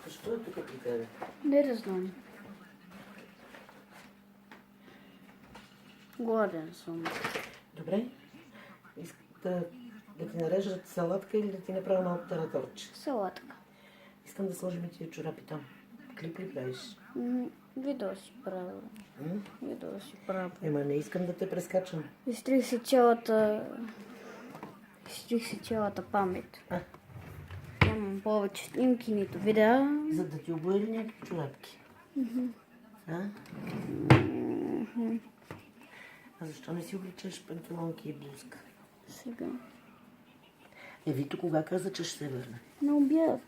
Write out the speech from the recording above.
Що е тук при тебе? Не да знам. Гладен съм. Добре. Искам да ти нарежат салатка или да ти направя малко тараторче? Салатка. Искам да сложим и тия чорапи там. Клип ли правиш? Видео си правя. Видео си правя. Ема не искам да те прескачам. Изтрих си цялата памет. Нямам повече снимки, нито видеа. За да ти обоя ли някакви чорапки? А? А защо не си обличаш панталонки и блузка? Сега. Вито кога каза, че ще се върне? На обяд.